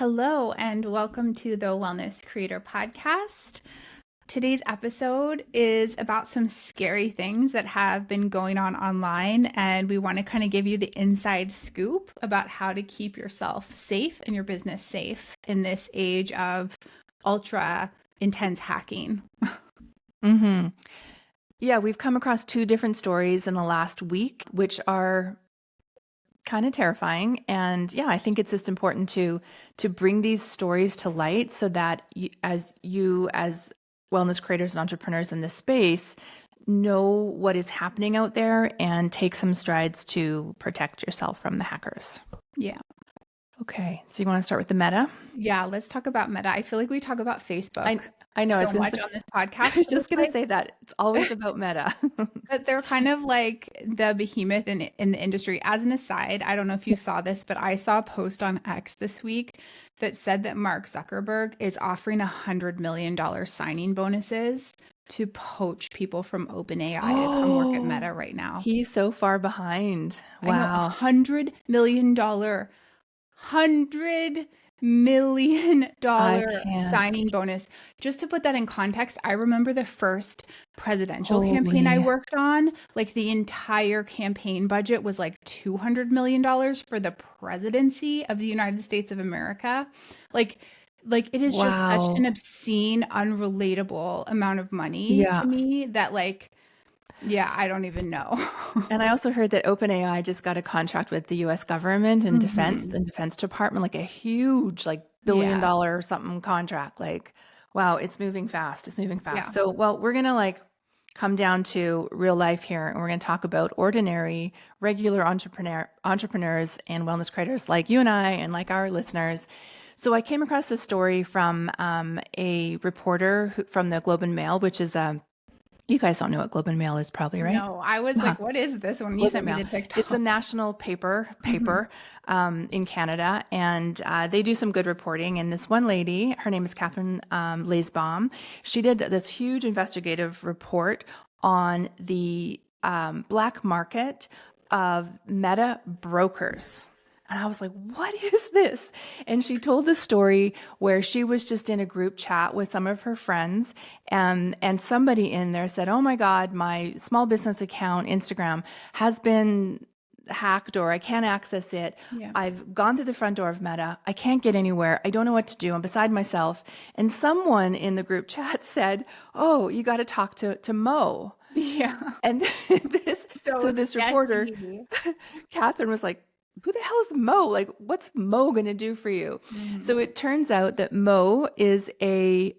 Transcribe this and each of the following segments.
Hello, and welcome to the Wellness Creator Podcast. Today's episode is about some scary things that have been going on online, and we want to kind of give you the inside scoop about how to keep yourself safe and your business safe in this age of ultra intense hacking. Mm-hmm. Yeah, we've come across two different stories in the last week, which are kind of terrifying. And yeah, I think it's just important to bring these stories to light so that you as wellness creators and entrepreneurs in this space know what is happening out there and take some strides to protect yourself from the hackers. Yeah. Okay, so you want to start with the Meta? Yeah, let's talk about Meta. I feel like we talk about Facebook I know. so much on this podcast. I was but just it's going to like say that it's always about Meta. But they're kind of like the behemoth in the industry. As an aside, I don't know if you saw this, but I saw a post on X this week that said that Mark Zuckerberg is offering $100 million signing bonuses to poach people from OpenAI to come work at Meta right now. He's so far behind. I know, Wow. $100 million, $100 million I can't. signing bonus. Just to put that in context, I remember the first presidential campaign I Holy. worked on. Like the entire campaign budget was like $200 million for the presidency of the United States of America. Like, it is just such an Wow. obscene, unrelatable amount of money Yeah. to me that yeah, I don't even know. And I also heard that OpenAI just got a contract with the US government and Mhm. the Defense Department, like a huge, like billion Yeah. dollar or something contract. Like, wow, it's moving fast. It's moving Yeah. fast. So, well, we're gonna like come down to real life here, and we're gonna talk about ordinary, regular entrepreneurs and wellness creators like you and I, and like our listeners. So I came across this story from a reporter from the Globe and Mail, which is you guys don't know what Globe and Mail is, probably, right? No, I was Huh. like, what is this when you Globe sent and me Mail. the It's a TikTok? national Mhm. paper in Canada, and they do some good reporting. And this one lady, her name is Catherine Laisbaum, she did this huge investigative report on the black market of meta brokers. And I was like, what is this? And she told the story where she was just in a group chat with some of her friends, and somebody in there said, oh my God, my small business account, Instagram, has been hacked, or I can't access it. Yeah. I've gone through the front door of Meta. I can't get anywhere. I don't know what to do. I'm beside myself. And someone in the group chat said, oh, you got to talk to Mo. Yeah. And So so this reporter, sketchy. Catherine, was like, who the hell is Mo? Like, what's Mo going to do for you? Mhm. So it turns out that Mo is a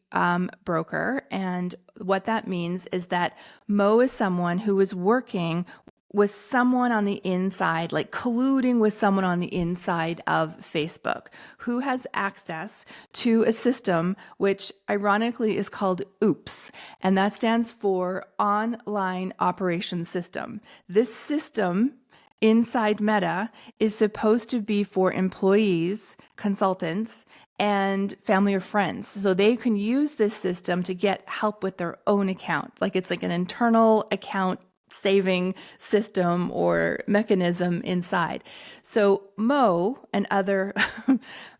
broker. And what that means is that Mo is someone who is working with someone on the inside, like colluding with someone on the inside of Facebook, who has access to a system which ironically is called OOPS, and that stands for Online Operation System. This system inside Meta is supposed to be for employees, consultants, and family or friends. So they can use this system to get help with their own account. Like it's like an internal account saving system or mechanism inside. So Mo and other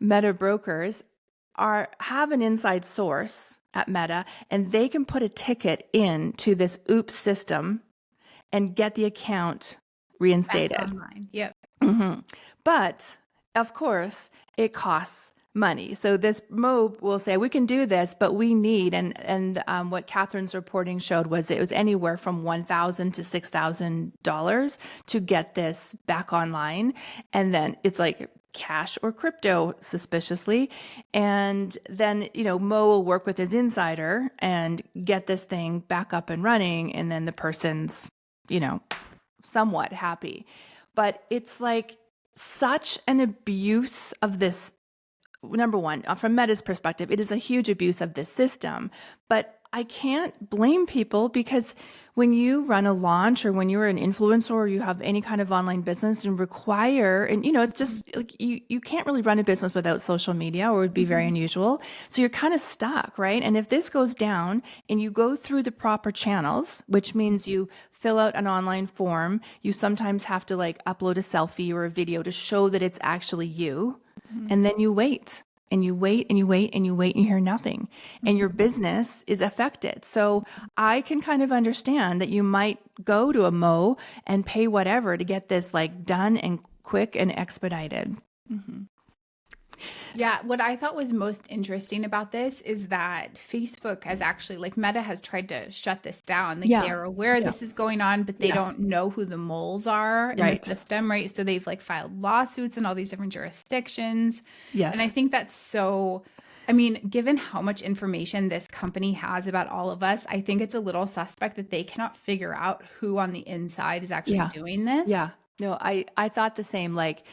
Meta brokers have an inside source at Meta, and they can put a ticket into this OOPS system and get the account Back reinstated. online. Yep. Mhm. But of course, it costs money. So this Mo will say, we can do this, but we need, and what Catherine's reporting showed was it was anywhere from $1,000 to $6,000 to get this back online. And then it's like cash or crypto, suspiciously. And then, Mo will work with his insider and get this thing back up and running. And then the person's, somewhat happy. But it's like such an abuse of this. Number one, from Meta's perspective, it is a huge abuse of this system. But I can't blame people, because when you run a launch, or when you're an influencer, or you have any kind of online business and it's just like you can't really run a business without social media, or it would be very Mhm. unusual. So you're kind of stuck, right? And if this goes down and you go through the proper channels, which means you fill out an online form, you sometimes have to like upload a selfie or a video to show that it's actually you, Mhm. and then you wait. and you wait and you wait and you wait and you hear nothing, and your business is affected. So I can kind of understand that you might go to a Mo and pay whatever to get this like done and quick and expedited. Mhm. Yeah, what I thought was most interesting about this is that Facebook has actually, like Meta has tried to shut this down. Like they Yeah. are aware Yeah. this is going on, but they Yeah. don't know who the moles are in the Right. system, right? So they've like filed lawsuits in all these different jurisdictions. And I Yes. think that's so, I mean, given how much information this company has about all of us, I think it's a little suspect that they cannot figure out who on the inside is actually Yeah. doing this. Yeah. No, I thought the same. Like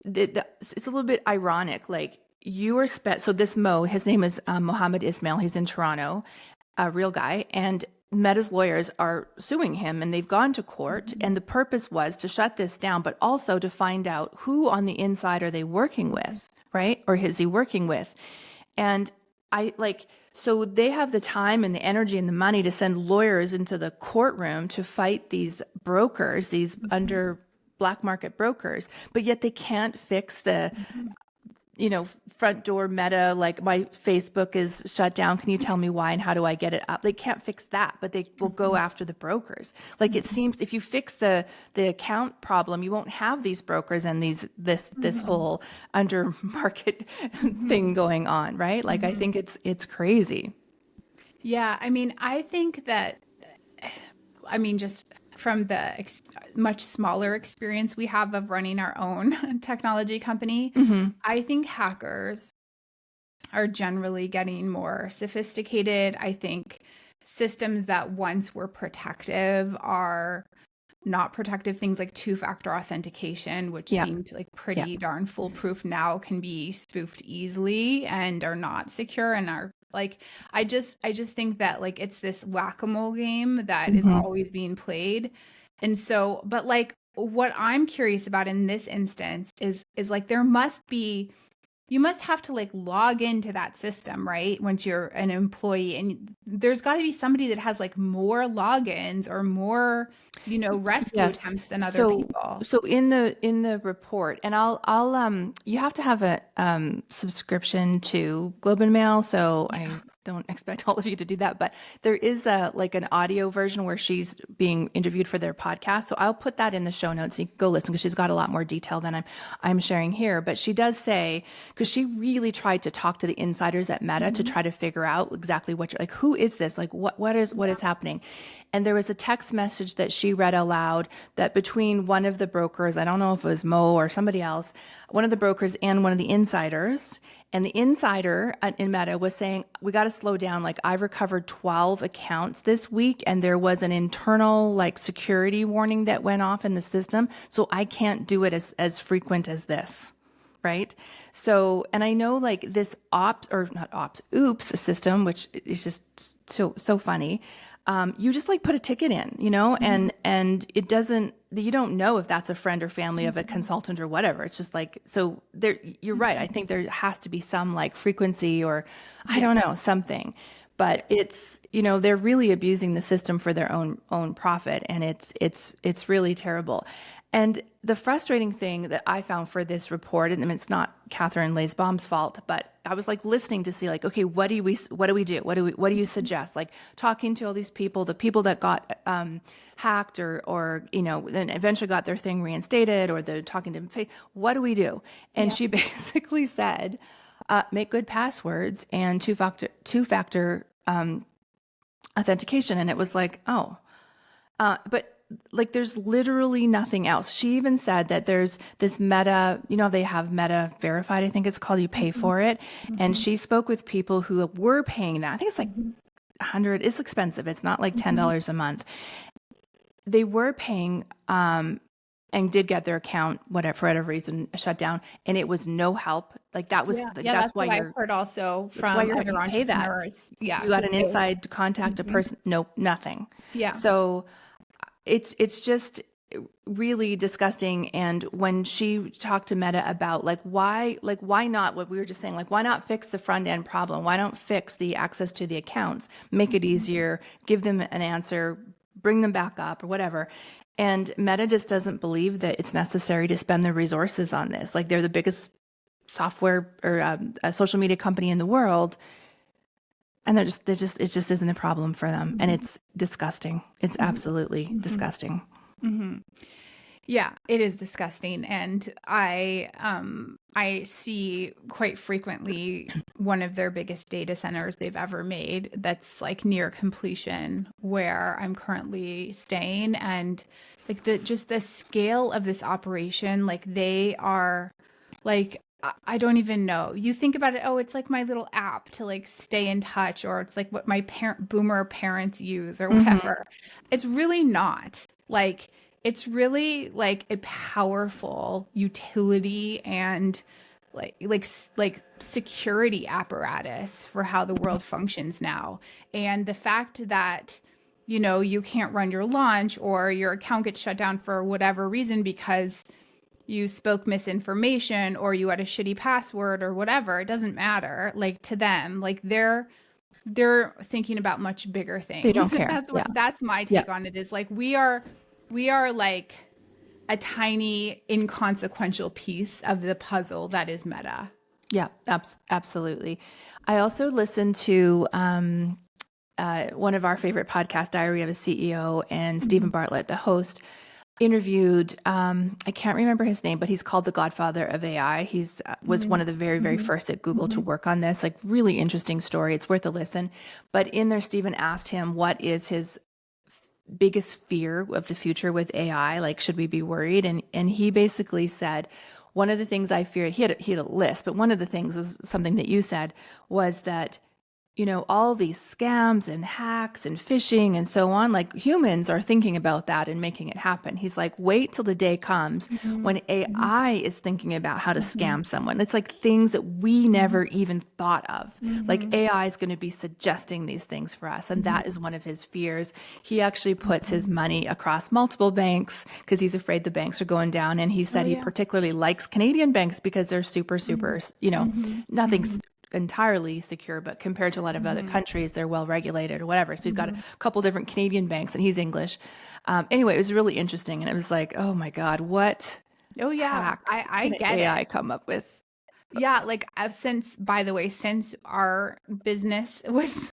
it's a little bit ironic. Like you are so this Mo, his name is Mohammed Ismail. He's in Toronto, a real guy, and Meta's lawyers are suing him, and they've gone to court. Mhm. And the purpose was to shut this down, but also to find out who on the inside are they working with, right? Or is he working with? And I like, so they have the time and the energy and the money to send lawyers into the courtroom to fight these brokers, these under black market brokers, but yet they can't fix the, Mhm. front door Meta, like my Facebook is shut down. Can you tell me why and how do I get it up? They can't fix that, but they will go after the brokers. Like it seems if you fix the account problem, you won't have these brokers and this Mhm. whole under market thing going on, right? Like I Mhm. think it's crazy. Yeah, I mean, I think that, I mean, just from the much smaller experience we have of running our own technology company, Hmm. I think hackers are generally getting more sophisticated. I think systems that once were protective are not protective. Things like two-factor authentication, which Yeah. seemed like Yeah. pretty darn foolproof now, can be spoofed easily and are not secure and are like, I just think that like it's this whack-a-mole game that is Hmm. always being played. And so, but like what I'm curious about in this instance is like there must be, you must have to like log into that system, right? Once you're an employee, and there's got to be somebody that has like more logins or more, rescue Yes. attempts than other So people. so in the report, and I'll you have to have a subscription to Globe and Mail, so Yeah. I don't expect all of you to do that, but there is a like an audio version where she's being interviewed for their podcast. So I'll put that in the show notes. You can go listen because she's got a lot more detail than I'm sharing here. But she does say, because she really tried to talk to the insiders at Meta to Mhm. try to figure out exactly what you're like, who is this? Like what Yeah. is happening? And there was a text message that she read aloud that between one of the brokers, I don't know if it was Mo or somebody else, one of the brokers and one of the insiders, and the insider in Meta was saying, we got to slow down. Like I've recovered 12 accounts this week, and there was an internal like security warning that went off in the system. So I can't do it as frequent as this. Right. So, and I know like this ops or not ops, oops system, which is just so funny. You just like put a ticket in, Mhm. and it doesn't, you don't know if that's a friend or family of a Mhm. consultant or whatever. It's just like, so there, you're right. I Mhm. think there has to be some like frequency or I Yeah. don't know, something. Yeah. But it's, they're really abusing the system for their own profit, and it's really terrible. And the frustrating thing that I found for this report, and it's not Catherine Laysbaum's fault, but I was like listening to see like, okay, what do we do? What do you suggest? Like talking to all these people, the people that got hacked or then eventually got their thing reinstated, or they're talking to what do we do? And Yeah. she basically said, make good passwords and two factor authentication. And it was like, oh, but like there's literally nothing else. She even said that there's this Meta, they have Meta Verified, I think it's called, you pay Mhm. for it. And Mhm. she spoke with people who were paying that. I think it's like Mhm. 100, it's expensive. It's not like Mhm. $10 a month. They were paying and did get their account, whatever, for whatever reason, shut down. And it was no help. Like that was Yeah. like, Yeah, that's what I've heard also from other you pay that. entrepreneurs. Yeah, You got who an pay. inside contact a Mhm. person. Nope, nothing. Yeah. So it's just really disgusting. And when she talked to Meta about why not, what we were just saying, like why not fix the front end problem, why don't fix the access to the accounts, make it Mhm. easier, give them an answer, bring them back up or whatever. And Meta just doesn't believe that it's necessary to spend the resources on this. Like they're the biggest software or a social media company in the world, and it just isn't a problem for them, and it's disgusting. It's absolutely disgusting. Mm-hmm. Yeah, it is disgusting. And I see quite frequently one of their biggest data centers they've ever made that's like near completion where I'm currently staying. And like the scale of this operation, like they are like I don't even know. You think about it, oh, it's like my little app to like stay in touch, or it's like what my boomer parents use or Hmm. whatever. It's really not. Like it's really like a powerful utility and like security apparatus for how the world functions now. And the fact that you can't run your launch or your account gets shut down for whatever reason because you spoke misinformation or you had a shitty password or whatever, it doesn't matter. Like to them, like they're thinking about much bigger They things. don't care. Yeah. That's my Yeah. take on it, is like we are like a tiny inconsequential piece of the puzzle that is Meta. Yeah, absolutely. I also listened to one of our favorite podcasts, Diary of a CEO, and Stephen Mhm. Bartlett, the host, interviewed, I can't remember his name, but he's called the godfather of AI. He's was one Mhm. of the very, very Mhm. first at Google to Mhm. work on this, like really interesting story. It's worth a listen. But in there, Stephen asked him what is his biggest fear of the future with AI? Like, should we be worried? And he basically said, one of the things I fear, he had a list, but one of the things was something that you said, was that all these scams and hacks and phishing and so on, like humans are thinking about that and making it happen. He's like, wait till the day comes Mhm. when AI is thinking about how to Mhm. scam someone. It's like things that we Mhm. never even thought of. Like Mhm. AI is going to be suggesting these things for us. And Mhm. that is one of his fears. He actually puts his Mhm. money across multiple banks because he's afraid the banks are going down. And he Oh said he yeah. particularly likes Canadian banks because they're super, Mhm. super, Mhm. nothing's Mhm. entirely secure, but compared to a lot of other Mhm. countries, they're well regulated or whatever. So he's got a Mhm. couple different Canadian banks, and he's English. Anyway, it was really interesting, and it was like, oh my God, what Oh yeah, hack I can get AI it. come up with? Yeah, like I've since, by the way, since our business was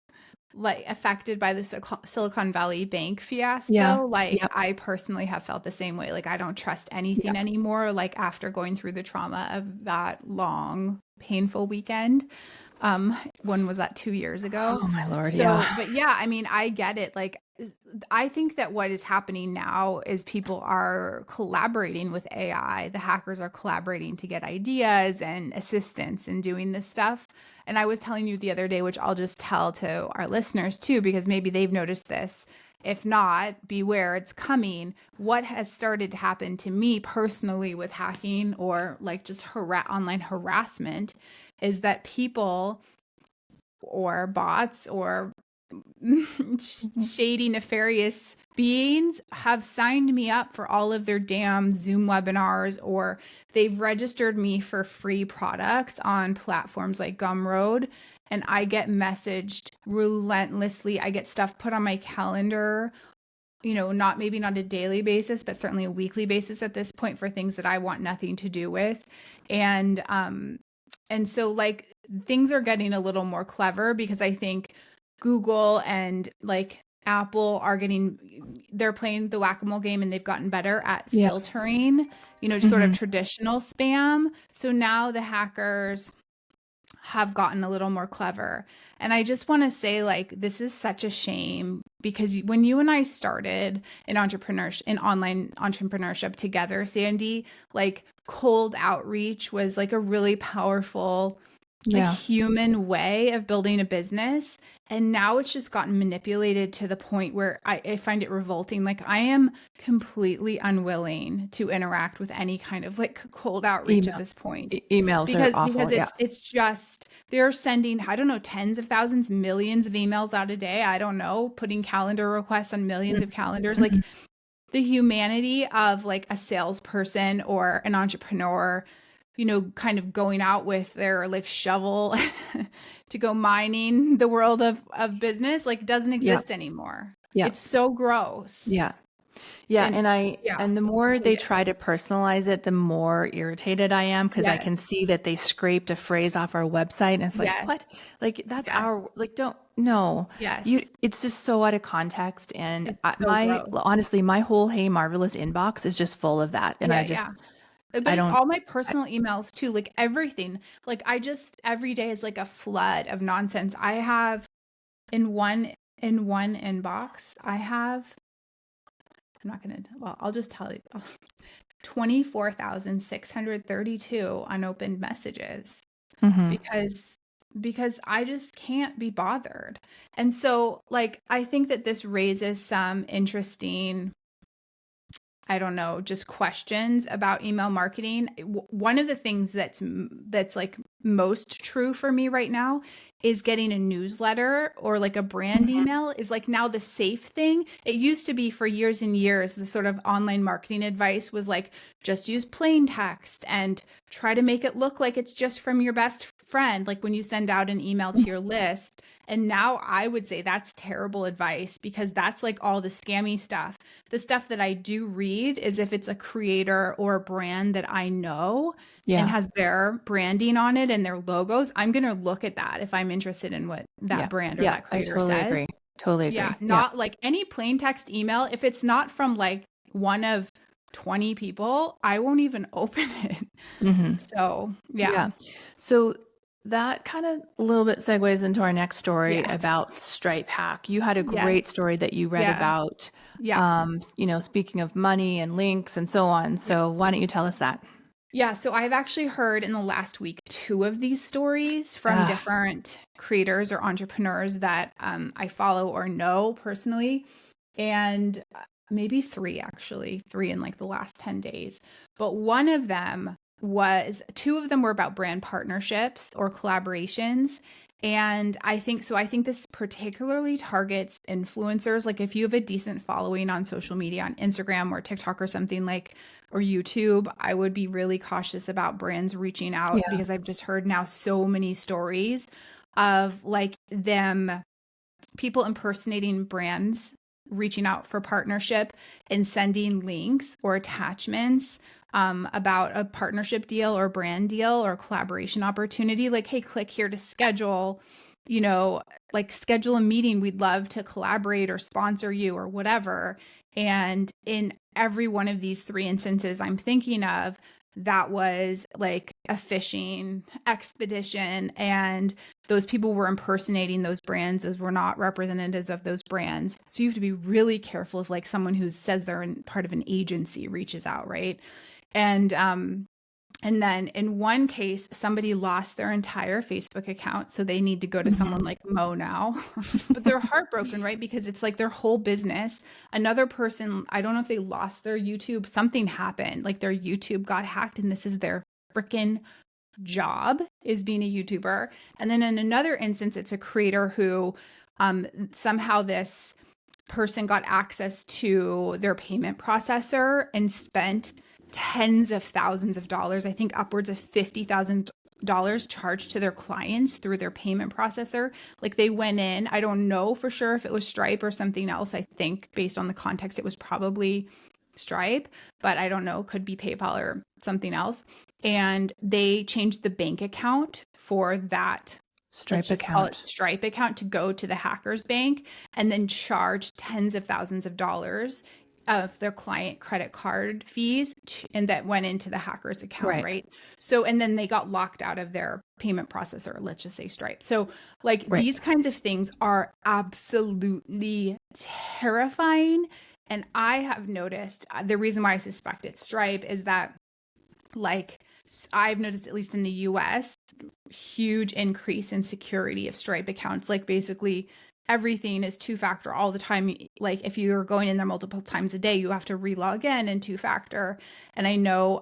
like affected by the Silicon Valley Bank Yeah, fiasco, like yep, I personally have felt the same way. Like I don't trust yeah. anything anymore, like after going through the trauma of that long, painful weekend. When was that, 2 years ago? Oh my Lord, So, yeah, but yeah, I mean, I get it. Like I think that what is happening now is people are collaborating with AI. The hackers are collaborating to get ideas and assistance in doing this stuff. And I was telling you the other day, which I'll just tell to our listeners too, because maybe they've noticed this. If not, beware, it's coming. What has started to happen to me personally with hacking or like just online harassment is that people or bots or Mhm. shady, nefarious beings have signed me up for all of their damn Zoom webinars, or they've registered me for free products on platforms like Gumroad. And I get messaged relentlessly. I get stuff put on my calendar, maybe not a daily basis, but certainly a weekly basis at this point for things that I want nothing to do with. And so like things are getting a little more clever because I think Google and like Apple they're playing the whack-a-mole game and they've gotten better at Yeah. filtering, just sort of Hmm. traditional spam. So now the hackers have gotten a little more clever. And I just want to say, like, this is such a shame because when you and I started in online entrepreneurship together, Sandy, like cold outreach was like a really powerful, like Yeah. human way of building a business. And now it's just gotten manipulated to the point where I find it revolting. Like I am completely unwilling to interact with any kind of like cold outreach at Email, this point emails are because awful. Yeah. it's just they're sending, I don't know, tens of thousands, millions of emails out a day. I don't know, putting calendar requests on millions of calendars. Like Mhm. the humanity of like a salesperson or an entrepreneur, kind of going out with their like shovel to go mining the world of business, like doesn't Yeah. exist anymore. Yeah. It's so gross. Yeah. Yeah, And yeah, and the more hate they it. try to personalize it, the more irritated I am because I Yes. can see that they scraped a phrase off our website and it's like, Yes. what? Like that's Yes. our like don't no. You Yes. it's just so out of context and It's so my gross. honestly, my whole Hey Marvelous inbox is just full of that and Yeah, yeah. But I it's don't all my I, personal emails too, like everything. Like I just every day is like a flood of nonsense. I have in one inbox, I have I'm not gonna well, I'll just tell you 24,632 unopened messages mhm. because I just can't be bothered. And so like I think that this raises some interesting I don't know, just questions about email marketing. One of the things that's like most true for me right now is getting a newsletter or like a brand Mhm. email is like now the safe thing. It used to be for years and years, the sort of online marketing advice was like just use plain text and try to make it look like it's just from your best friend, like when you send out an email to your list. And now I would say that's terrible advice because that's like all the scammy stuff. The stuff that I do read is if it's a creator or a brand that I know and Yeah. has their branding on it and their logos, I'm going to look at that if I'm interested in what that Yeah. brand or Yeah, that I creator totally says. agree. Totally Yeah, agree. Yeah. not like any plain text email. If it's not from like one of 20 people, I won't even open it. Mhm. So, yeah. Yeah. So that kind of a little bit segues into our next story Yes. about Stripe hack. You had a great Yes. story that you read Yeah. about, Yeah. speaking of money and links and so on. Yeah. So why don't you tell us that? Yeah, so I've actually heard in the last week two of these stories from Ah, different creators or entrepreneurs that I follow or know personally, and maybe three actually, three in like the last 10 days. But one of them was, two of them were about brand partnerships or collaborations. And I think this particularly targets influencers. Like if you have a decent following on social media, on Instagram or TikTok or something like, or YouTube, I would be really cautious about brands reaching out yeah. because I've just heard now so many stories of like them, people impersonating brands, reaching out for partnership and sending links or attachments about a partnership deal or brand deal or collaboration opportunity. Like, hey, click here to schedule, you know, like schedule a meeting. We'd love to collaborate or sponsor you or whatever. And in every one of these three instances I'm thinking of, that was like a phishing expedition and those people were impersonating those brands as were not representatives of those brands. So you have to be really careful if like someone who says they're part of an agency reaches out, right? And and then in one case, somebody lost their entire Facebook account. So they need to go to someone Mhm. like Mo now. But they're heartbroken, right? Because it's like their whole business. Another person, I don't know if they lost their YouTube, something happened. Like their YouTube got hacked and this is their freaking job is being a YouTuber. And then in another instance, it's a creator who somehow this person got access to their payment processor and spent tens of thousands of dollars, I think upwards of $50,000 charged to their clients through their payment processor. Like they went in, I don't know for sure if it was Stripe or something else. I think based on the context, it was probably Stripe, but I don't know, could be PayPal or something else. And they changed the bank account for that, let's Stripe just call it account. Stripe account, to go to the hacker's bank and then charge tens of thousands of dollars of their client credit card fees and that went into the hacker's account, Right. right? So, and then they got locked out of their payment processor, let's just say Stripe. So, like Right. these kinds of things are absolutely terrifying. And I have noticed the reason why I suspect it's Stripe is that, like, I've noticed, at least in the US, huge increase in security of Stripe accounts. Like basically everything is two factor all the time. Like if you're going in there multiple times a day, you have to relog in and two factor. And I know,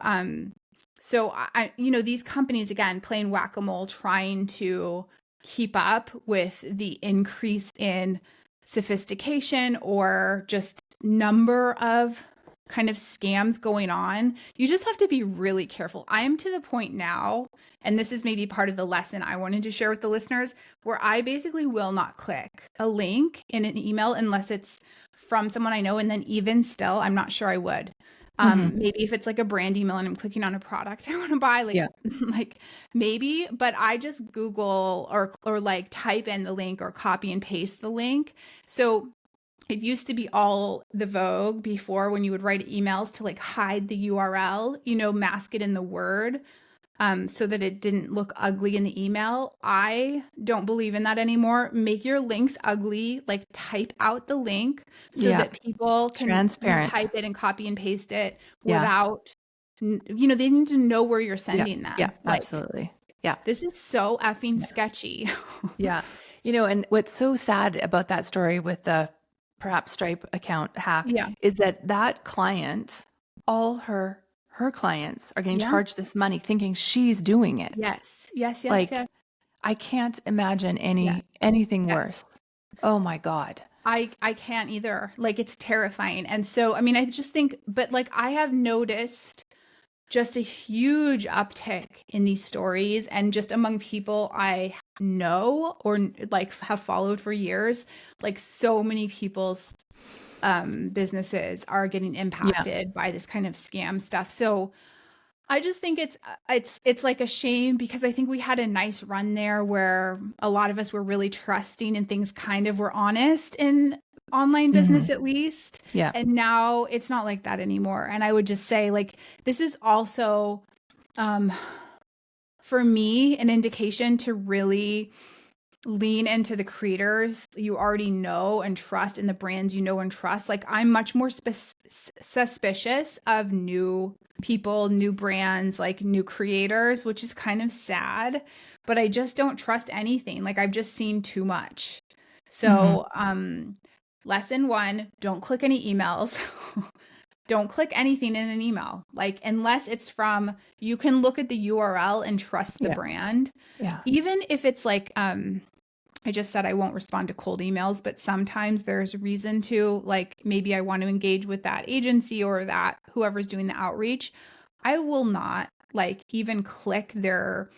so these companies, again, playing whack-a-mole, trying to keep up with the increase in sophistication or just number of kind of scams going on. You just have to be really careful. I'm to the point now, and this is maybe part of the lesson I wanted to share with the listeners, where I basically will not click a link in an email unless it's from someone I know. And then even still, I'm not sure I would. Mhm. Maybe if it's like a brand email and I'm clicking on a product I want to buy, like Yeah. like maybe, but I just Google or like type in the link or copy and paste the link. So it used to be all the vogue before when you would write emails to like hide the URL, mask it in the word, so that it didn't look ugly in the email. I don't believe in that anymore. Make your links ugly, like type out the link so Yeah. that people can Transparent. retype it and copy and paste it Yeah. without, they need to know where you're Yeah. sending Yeah. them. Like, Absolutely. Yeah. this is so effing Yeah. sketchy. Yeah. And what's so sad about that story with the perhaps Stripe account hack Yeah. is that client, all her clients are getting Yeah. charged this money thinking she's doing it. Yes. Yes. Yes. Like, Yes. I can't imagine Yes. anything Yes. worse. Oh my God. I can't either. Like, it's terrifying. And so, I mean, I just think, but like, I have noticed just a huge uptick in these stories and just among people I know or like have followed for years. Like, so many people's businesses are getting Yeah. impacted by this kind of scam stuff. So I just think it's like a shame because I think we had a nice run there where a lot of us were really trusting and things kind of were honest in online Mhm. business at least. Yeah. And now it's not like that anymore. And I would just say, like, this is also um for me an indication to really lean into the creators you already know and trust and the brands you know and trust. Like, I'm much more suspicious of new people, new brands, like new creators, which is kind of sad, but I just don't trust anything. Like, I've just seen too much. Mhm. So, lesson one, don't click any emails. Don't click anything in an email. Like, unless it's from, you can look at the URL and trust the Yeah. brand. Yeah. Even if it's like, I just said I won't respond to cold emails, but sometimes there's reason to, like, maybe I want to engage with that agency or that whoever's doing the outreach. I will not like even click their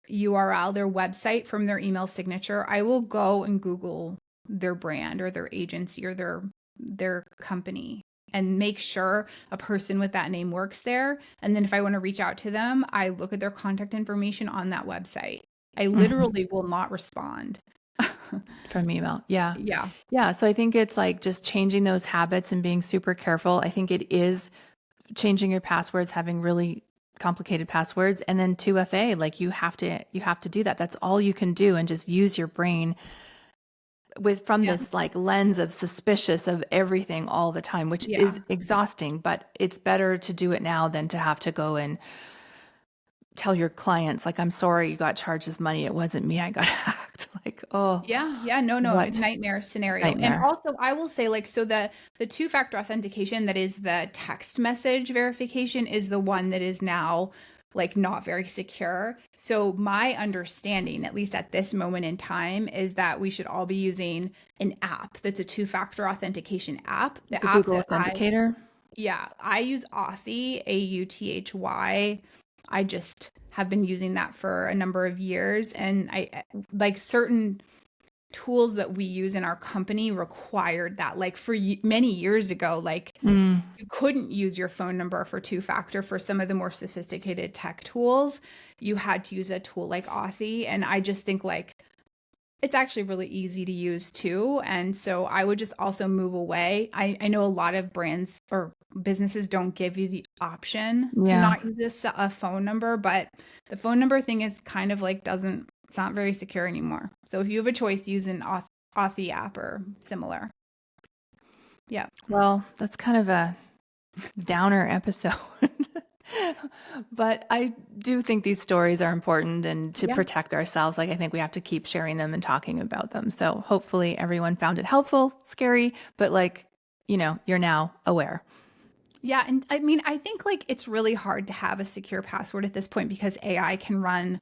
URL, their website from their email signature. I will go and Google their brand or their agency or their company and make sure a person with that name works there. And then if I want to reach out to them, I look at their contact information on that website. I Mhm. literally will not respond. From email. Yeah. Yeah. Yeah. So I think it's like just changing those habits and being super careful. I think it is changing your passwords, having really complicated passwords, and then 2FA, like you have to do that. That's all you can do, and just use your brain from Yeah. this like lens of suspicious of everything all the time, which Yeah. is exhausting, but it's better to do it now than to have to go and tell your clients like, I'm sorry you got charged this money. It wasn't me. I got hacked. Like, oh, Yeah, yeah, no, no, what nightmare scenario. And nightmare. also, I will say, like, so the two-factor authentication that is the text message verification is the one that is now like not very secure. So my understanding, at least at this moment in time, is that we should all be using an app that's a two-factor authentication app. The The app Google that Authenticator. I use Authy, Authy. I just have been using that for a number of years, and I like certain tools that we use in our company required that. Like, for many years ago, like, Mm, you couldn't use your phone number for two factor for some of the more sophisticated tech tools. You had to use a tool like Authy, and I just think, like, it's actually really easy to use too. And so I would just also move away. I know a lot of brands or businesses don't give you the option to yeah. not use a phone number, but the phone number thing is kind of like it's not very secure anymore. So if you have a choice, use an Authy app or similar. Yeah. Well, that's kind of a downer episode. But I do think these stories are important, and to Yeah. protect ourselves, like I think we have to keep sharing them and talking about them. So hopefully everyone found it helpful, scary, but like, you're now aware. Yeah. And I mean, I think like it's really hard to have a secure password at this point because AI can run,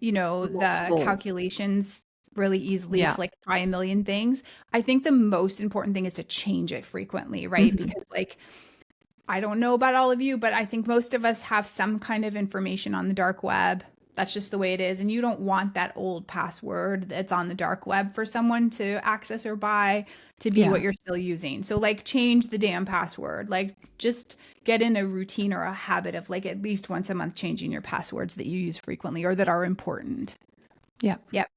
the Multiple. calculations really easily Yeah. to like try a million things. I think the most important thing is to change it frequently, right? Mhm. Because, like, I don't know about all of you, but I think most of us have some kind of information on the dark web. That's just the way it is. And you don't want that old password that's on the dark web for someone to access or buy to be Yeah. what you're still using. So like change the damn password. Like just get in a routine or a habit of like at least once a month changing your passwords that you use frequently or that are important. Yeah. Yep.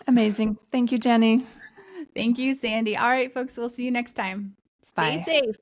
Amazing. Thank you, Jenny. Thank you, Sandy. All right, folks, we'll see you next time. Stay Bye. safe.